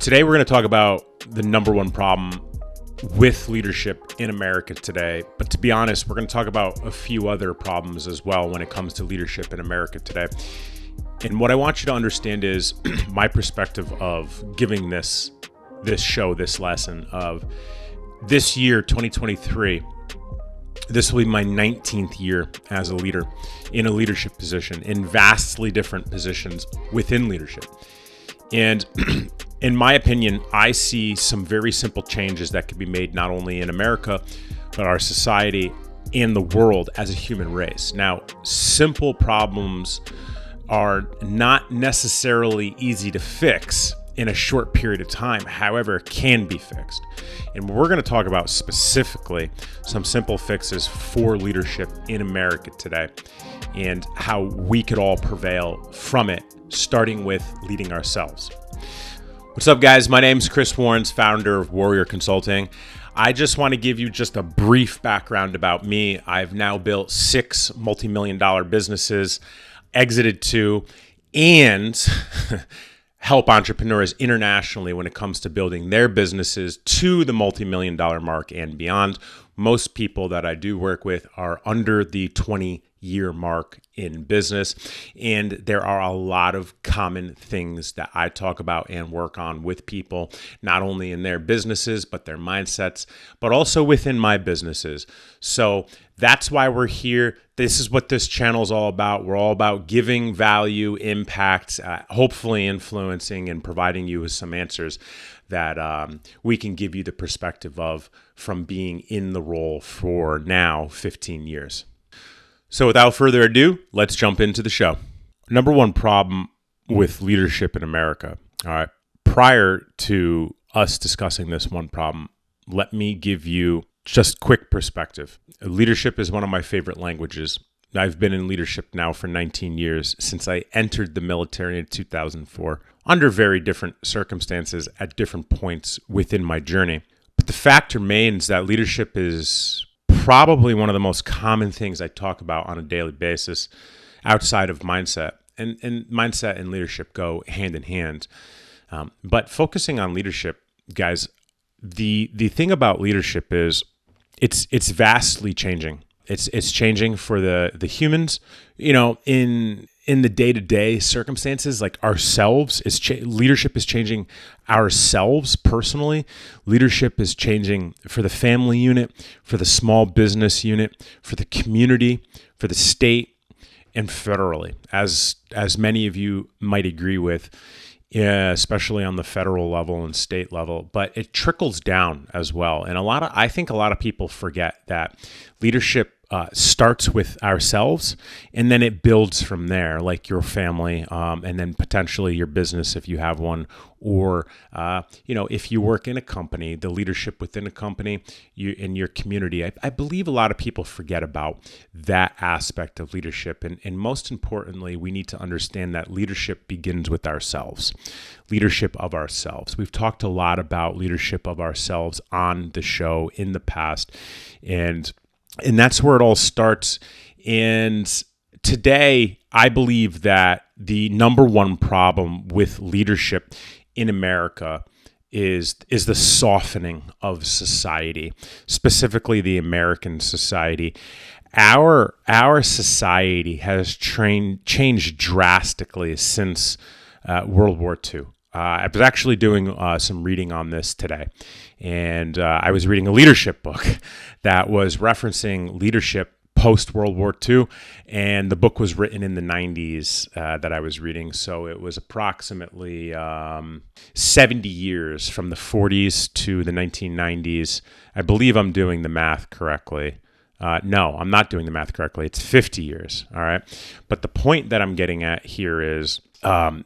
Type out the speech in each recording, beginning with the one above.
Today, we're going to talk about the number one problem with leadership in America today. But to be honest, we're going to talk about a few other problems as well when it comes to leadership in America today. And what I want you to understand is my perspective of giving this show, this lesson of this year, 2023. This will be my 19th year as a leader in a leadership position, in vastly different positions within leadership. And in my opinion, I see some very simple changes that could be made not only in America, but our society and the world as a human race. Now, simple problems are not necessarily easy to fix in a short period of time. However, it can be fixed. And we're going to talk about specifically some simple fixes for leadership in America today and how we could all prevail from it, starting with leading ourselves. What's up, guys? My name's Chris Warrens, founder of Warrior Consulting. I just want to give you just a brief background about me. I've now built 6 multi-million-dollar businesses, exited 2, and help entrepreneurs internationally when it comes to building their businesses to the multi-million-dollar mark and beyond. Most people that I do work with are under the 20-year mark in business, and there are a lot of common things that I talk about and work on with people, not only in their businesses, but their mindsets, but also within my businesses. So that's why we're here. This is what this channel is all about. We're all about giving value, impact, hopefully influencing and providing you with some answers that we can give you the perspective of from being in the role for now 15 years. So without further ado, let's jump into the show. Number one problem with leadership in America. All right. Prior to us discussing this one problem, let me give you just quick perspective. Leadership is one of my favorite languages. I've been in leadership now for 19 years since I entered the military in 2004 under very different circumstances at different points within my journey. But the fact remains that leadership is probably one of the most common things I talk about on a daily basis outside of mindset. And mindset and leadership go hand in hand. But focusing on leadership, guys, the thing about leadership is it's vastly changing. It's changing for the humans, in the day-to-day circumstances, like ourselves. Leadership is changing ourselves personally. Leadership is changing for the family unit, for the small business unit, for the community, for the state, and federally, as many of you might agree with. Yeah, especially on the federal level and state level, but it trickles down as well. And I think a lot of people forget that leadership starts with ourselves, and then it builds from there, like your family, and then potentially your business if you have one, or if you work in a company, the leadership within a company, you in your community. I believe a lot of people forget about that aspect of leadership, and most importantly, we need to understand that leadership begins with ourselves. Leadership of ourselves. We've talked a lot about leadership of ourselves on the show in the past, and that's where it all starts. And today, I believe that the number one problem with leadership in America is the softening of society, specifically the American society. Our society has changed drastically since World War II. I was actually doing some reading on this today, and I was reading a leadership book that was referencing leadership post-World War II, and the book was written in the 90s that I was reading, so it was approximately 70 years from the 40s to the 1990s. I believe I'm doing the math correctly. No, I'm not doing the math correctly. It's 50 years, all right? But the point that I'm getting at here is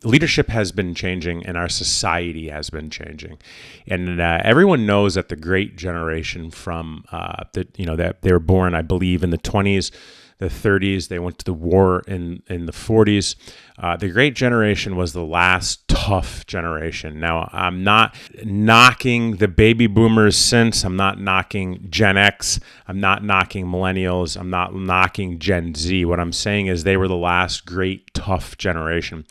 leadership has been changing and our society has been changing. And everyone knows that the great generation from, that they were born, I believe, in the 20s, the 30s. They went to the war in the 40s. The Great Generation was the last tough generation. Now, I'm not knocking the baby boomers since. I'm not knocking Gen X. I'm not knocking millennials. I'm not knocking Gen Z. What I'm saying is they were the last great tough generation.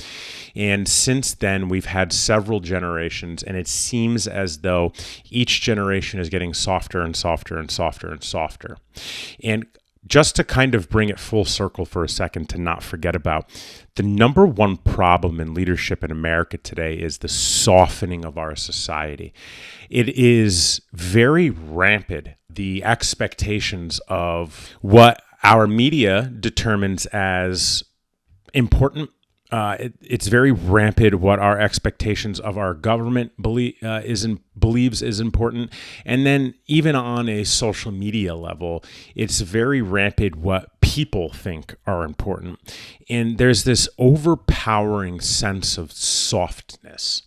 And since then, we've had several generations, and it seems as though each generation is getting softer and softer and softer and softer. And just to kind of bring it full circle for a second to not forget about, the number one problem in leadership in America today is the softening of our society. It is very rampant, the expectations of what our media determines as important. It's very rampant what our expectations of our government believes is important. And then even on a social media level, it's very rampant what people think are important. And there's this overpowering sense of softness.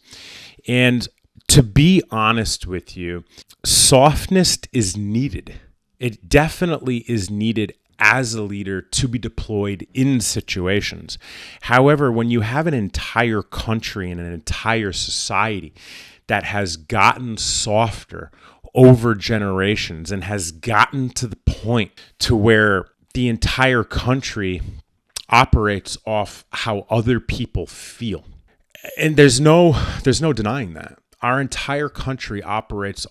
And to be honest with you, softness is needed. It definitely is needed as a leader to be deployed in situations. However, when you have an entire country and an entire society that has gotten softer over generations and has gotten to the point to where the entire country operates off how other people feel. And there's no denying that. Our entire country operates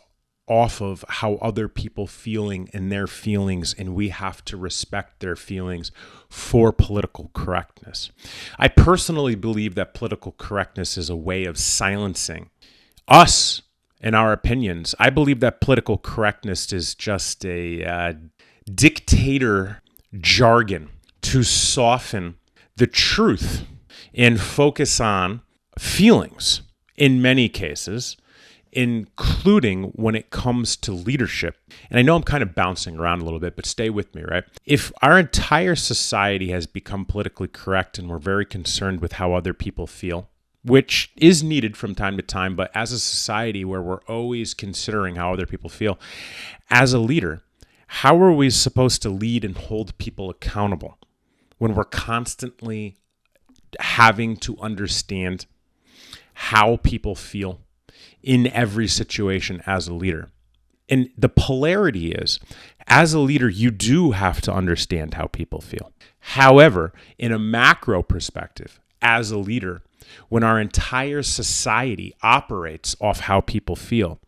off of how other people feeling and their feelings, and we have to respect their feelings for political correctness. I personally believe that political correctness is a way of silencing us and our opinions. I believe that political correctness is just a dictator jargon to soften the truth and focus on feelings in many cases, including when it comes to leadership. And I know I'm kind of bouncing around a little bit, but stay with me, right? If our entire society has become politically correct and we're very concerned with how other people feel, which is needed from time to time, but as a society where we're always considering how other people feel, as a leader, how are we supposed to lead and hold people accountable when we're constantly having to understand how people feel in every situation as a leader? And the polarity is, as a leader, you do have to understand how people feel. However, in a macro perspective, as a leader, when our entire society operates off how people feel,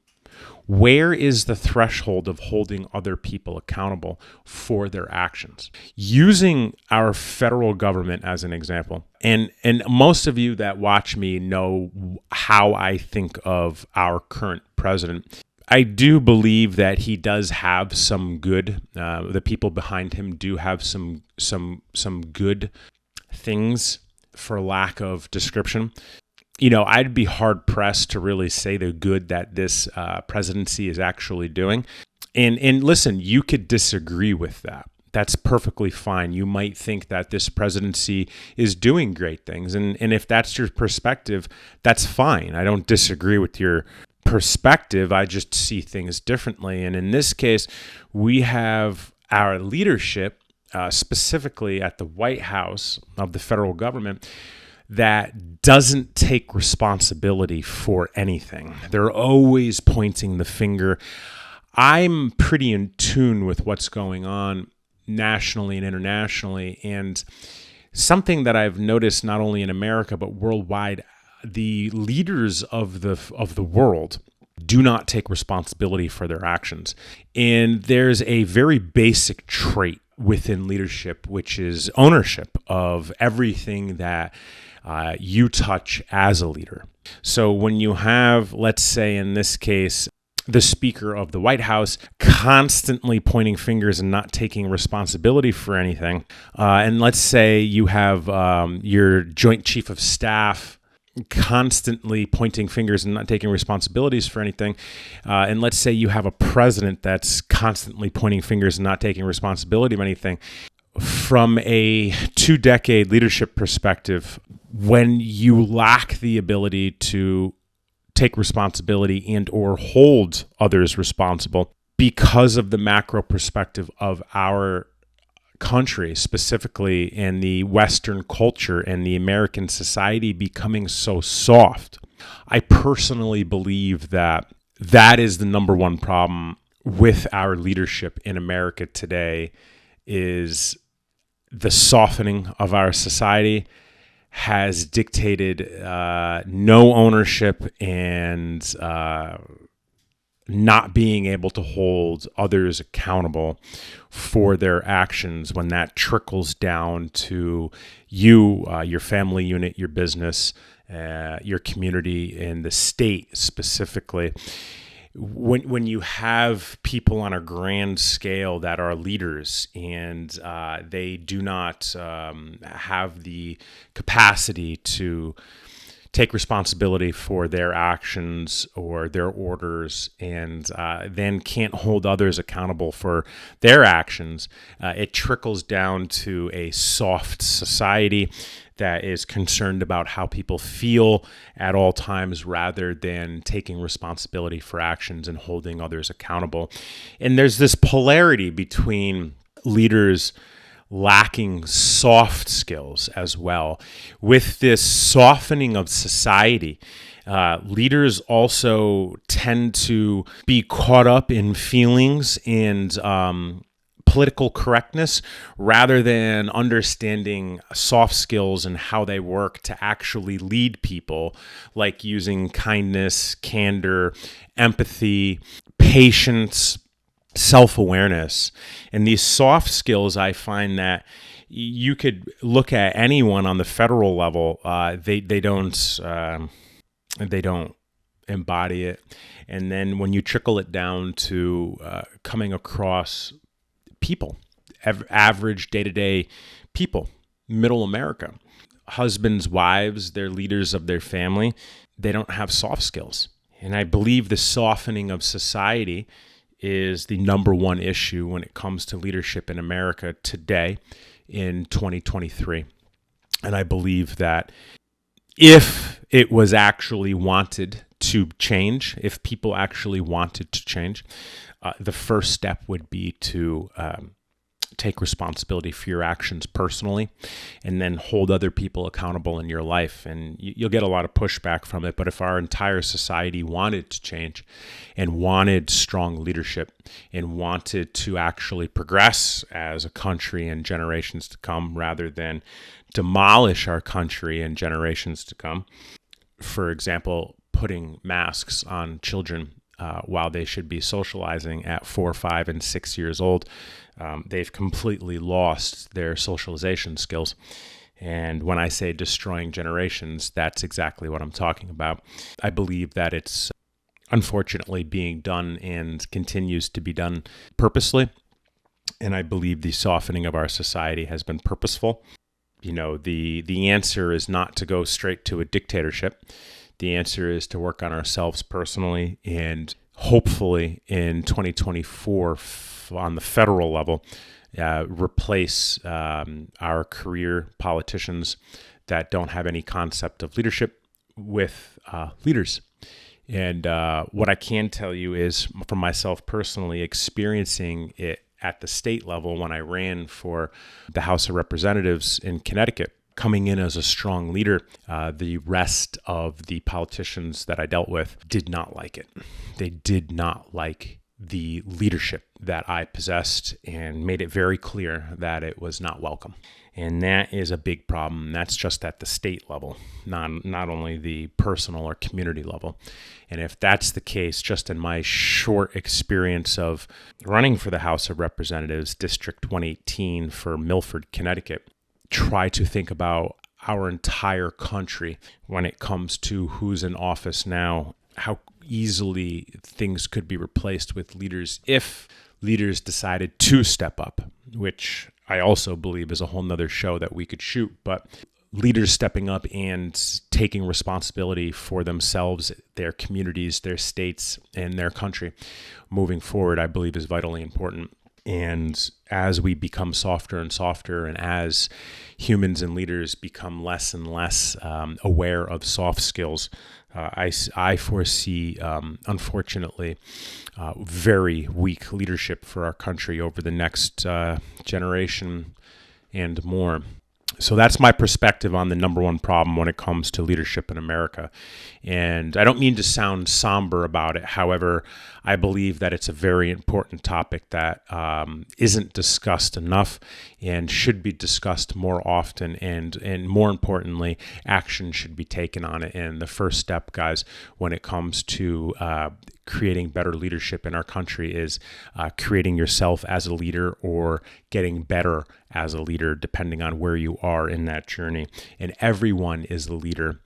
where is the threshold of holding other people accountable for their actions? Using our federal government as an example, and most of you that watch me know how I think of our current president. I do believe that he does have some good. The people behind him do have some good things, for lack of description. You know, I'd be hard pressed to really say the good that this presidency is actually doing. And listen, you could disagree with that. That's perfectly fine. You might think that this presidency is doing great things. And if that's your perspective, that's fine. I don't disagree with your perspective. I just see things differently. And in this case, we have our leadership, specifically at the White House of the federal government, that doesn't take responsibility for anything. They're always pointing the finger. I'm pretty in tune with what's going on nationally and internationally, and something that I've noticed not only in America but worldwide, the leaders of the world do not take responsibility for their actions. And there's a very basic trait within leadership, which is ownership of everything that you touch as a leader. So when you have, let's say in this case, the Speaker of the White House constantly pointing fingers and not taking responsibility for anything, and let's say you have your Joint Chief of Staff constantly pointing fingers and not taking responsibilities for anything, and let's say you have a president that's constantly pointing fingers and not taking responsibility of anything, from a 2-decade leadership perspective, when you lack the ability to take responsibility and or hold others responsible because of the macro perspective of our country, specifically in the Western culture and the American society becoming so soft. I personally believe that that is the number one problem with our leadership in America today, is the softening of our society has dictated no ownership and not being able to hold others accountable for their actions when that trickles down to you, your family unit, your business, your community, and the state specifically. When you have people on a grand scale that are leaders and they do not have the capacity to take responsibility for their actions or their orders, and then can't hold others accountable for their actions, it trickles down to a soft society that is concerned about how people feel at all times rather than taking responsibility for actions and holding others accountable. And there's this polarity between leaders lacking soft skills as well. With this softening of society, leaders also tend to be caught up in feelings and political correctness rather than understanding soft skills and how they work to actually lead people, like using kindness, candor, empathy, patience, self-awareness. And these soft skills, I find that you could look at anyone on the federal level, they don't embody it. And then when you trickle it down to coming across people, average day-to-day people, middle America, husbands, wives, they're leaders of their family, they don't have soft skills. And I believe the softening of society is the number one issue when it comes to leadership in America today in 2023. And I believe that if it was actually wanted to change, if people actually wanted to change, the first step would be to take responsibility for your actions personally, and then hold other people accountable in your life. And you'll get a lot of pushback from it. But if our entire society wanted to change and wanted strong leadership and wanted to actually progress as a country in generations to come rather than demolish our country in generations to come, for example, putting masks on children while they should be socializing at 4, 5, and 6 years old, they've completely lost their socialization skills. And when I say destroying generations, that's exactly what I'm talking about. I believe that it's unfortunately being done and continues to be done purposely. And I believe the softening of our society has been purposeful. You know, the answer is not to go straight to a dictatorship. The answer is to work on ourselves personally, and hopefully in 2024 on the federal level, replace our career politicians that don't have any concept of leadership with leaders. And what I can tell you is, for myself personally, experiencing it at the state level when I ran for the House of Representatives in Connecticut, coming in as a strong leader, the rest of the politicians that I dealt with did not like it. They did not like the leadership that I possessed and made it very clear that it was not welcome. And that is a big problem. That's just at the state level, not only the personal or community level. And if that's the case, just in my short experience of running for the House of Representatives, District 118 for Milford, Connecticut, try to think about our entire country when it comes to who's in office now, how easily things could be replaced with leaders if leaders decided to step up, which I also believe is a whole nother show that we could shoot. But leaders stepping up and taking responsibility for themselves, their communities, their states, and their country moving forward, I believe is vitally important. And as we become softer and softer, and as humans and leaders become less and less aware of soft skills, I foresee, unfortunately, very weak leadership for our country over the next generation and more. So that's my perspective on the number one problem when it comes to leadership in America. And I don't mean to sound somber about it. However, I believe that it's a very important topic that isn't discussed enough and should be discussed more often. And more importantly, action should be taken on it. And the first step, guys, when it comes to creating better leadership in our country is creating yourself as a leader or getting better as a leader, depending on where you are in that journey. And everyone is a leader.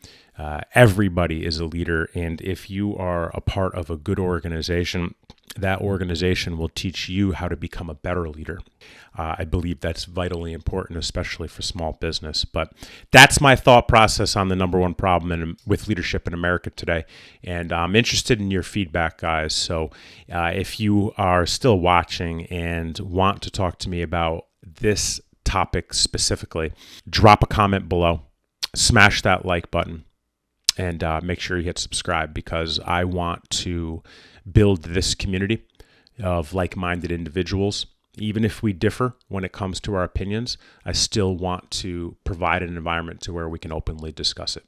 Everybody is a leader. And if you are a part of a good organization, that organization will teach you how to become a better leader. I believe that's vitally important, especially for small business. But that's my thought process on the number one problem with leadership in America today. And I'm interested in your feedback, guys. So if you are still watching and want to talk to me about this topic specifically, drop a comment below, smash that like button, and make sure you hit subscribe, because I want to build this community of like-minded individuals. Even if we differ when it comes to our opinions, I still want to provide an environment to where we can openly discuss it.